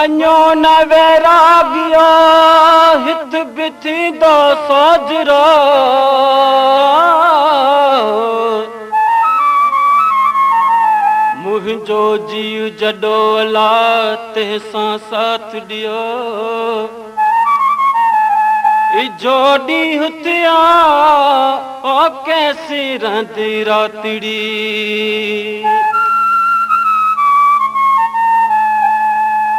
वञो न वैरागियो हित बि थींदो सोजरो मुंहिंजो जीव जॾो अला तंहिंसां साथ ॾियो इजो ॾींहुं थिया ओ कैसी रहंदी रातिड़ी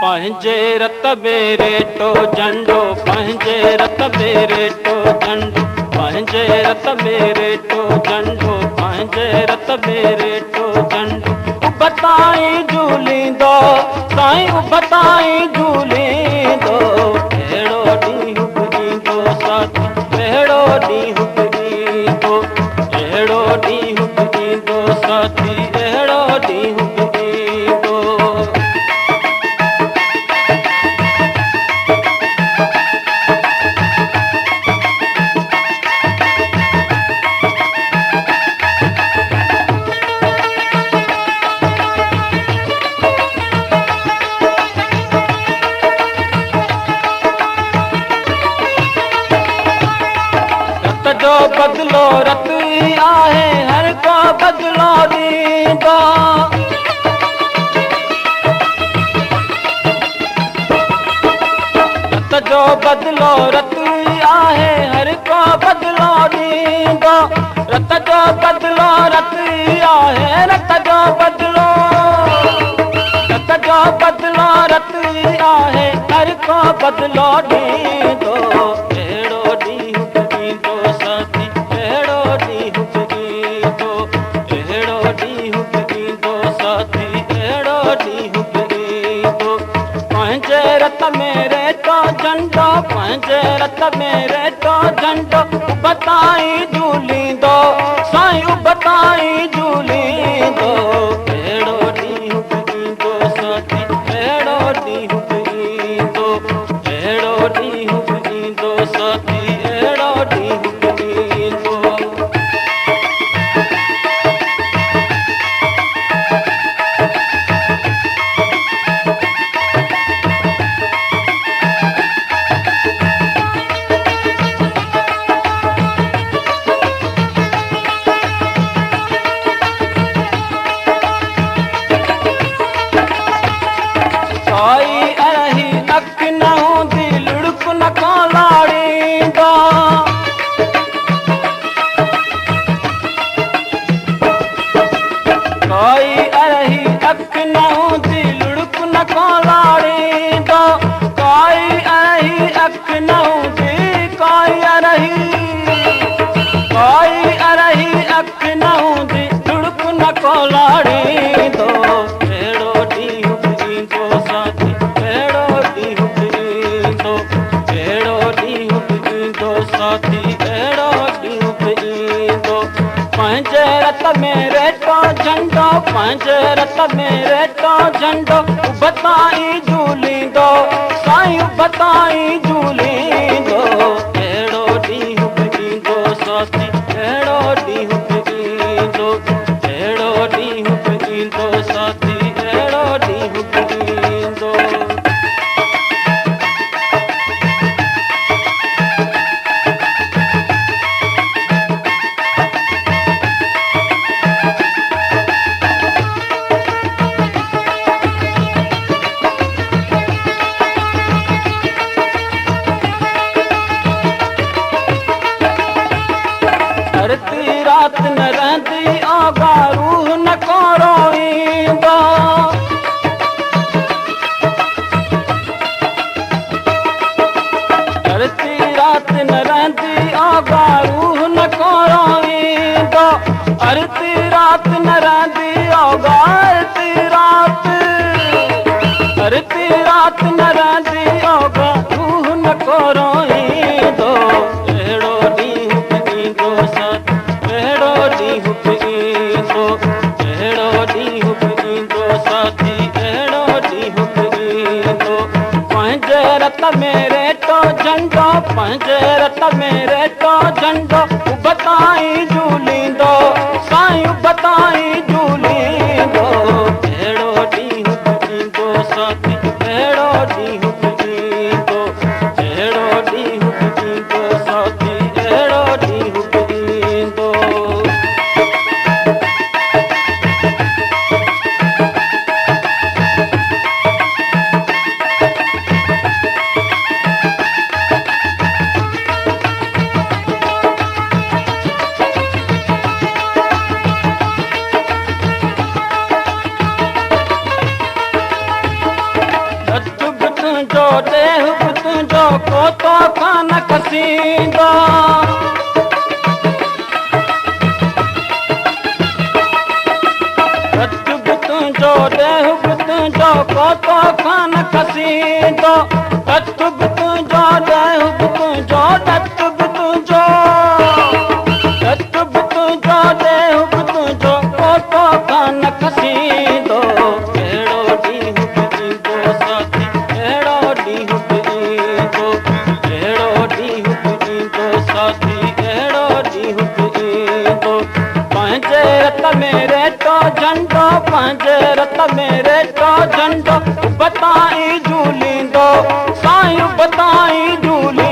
पंहिंजे रत में रेटो झंडो पंहिंजे रत में रेटो झंडो पंहिंजे रत में रेटो झंडो पंहिंजे रत में रेटो झंडो बताई झूलींदो साईं बताई झूलींदो अहिड़ो ॾींहुं बि ईंदो साथी अहिड़ो ॾींहुं बि ईंदो अहिड़ो ॾींहुं बि ईंदो साथी अहिड़ो ॾींहुं बि ईंदो बदलो रत आहे हर को बदलो ॾींदो रत जो बदलो रत आहे हर को बदलो ॾींदो रत जो बदलो रत आहे रत जो बदलो रत आहे हर को बदलो ॾींदो अहिड़ो ॾींहुं बि ईंदो साथी अहिड़ो ॾींहुं बि ईंदो अहिड़ो ॾींहुं बि ईंदो साथी अहिड़ो ॾींहुं बि ईंदो पंहिंजे रत में रेटो झंडो पंहिंजे रत में रेटो झंडो बताई झूलींदो साईं बताई झूलींदो अहिड़ो ॾींहुं बि ईंदो साथी अहिड़ो ॾींहुं बि ईंदो अहिड़ो ॾींहुं बि ईंदो साथी अहिड़ो ॾींहुं बि ईंदो साई अरही अख न हूंदी लुड़क न को लाड़ींदो साई अरही अख न हूंदी लुड़क न को लाड़ींदो साई अरही अख न हूंदी साई अरही अख न हूंदी लुड़क न को लाड़ींदो अहिड़ो ॾींहुं बि ईंदो साथी अहिड़ो ॾींहुं बि ईंदो अहिड़ो ॾींहुं बि ईंदो साथी अहिड़ो ॾींहुं बि ईंदो पंहिंजे रत में रेटो झंडो पंहिंजे रत में रेटो झंडो बताई झूलींदो साईं बताई झूलींदो अहिड़ो ॾींहुं बि ईंदो साथी अहिड़ो ॾींहुं बि ईंदो अहिड़ो ॾींहुं बि ईंदो साथी अहिड़ो ॾींहुं बि ईंदो धरती रात न रहंदी आगा रूह न को रोईंदो धरती रात न रहंदी आगा रूह न को रोईंदो धरती रात न रहंदी आगा धरती रात न रहंदी आगा रूह न को रोईंदो अहिड़ो ॾींहुं बि ईंदो साथी अहिड़ो ॾींहुं बि ईंदो अहिड़ो ॾींहुं बि ईंदो साथी अहिड़ो ॾींहुं बि ईंदो पंहिंजे रत में रेटो झंडो पंहिंजे रत में रेटो झंडो बताई झूलींदो साईं बताई झूलींदो अहिड़ो ॾींहुं बि ईंदो साथी अहिड़ो ॾींहुं देह बि तुंहिंजो को तो कान खसींदो रत बि तुंहिंजो देह बि तुंहिंजो को तो कान खसींदो रत बि तुंहिंजो देह बि तुंहिंजो रत बि तुंहिंजो रत बि तुंहिंजो देह बि तुंहिंजो को तो कान खसींदो अहिड़ो ॾींहुं बि ईंदो साथी अहिड़ो ॾींहुं बि ईंदो अहिड़ो ॾींहुं बि ईंदो साथी अहिड़ो ॾींहुं बि ईंदो पंहिंजे रत में रेटो झंडो पंहिंजे रत में रेटो झंडो बताई झूलींदो साईं बताई झूली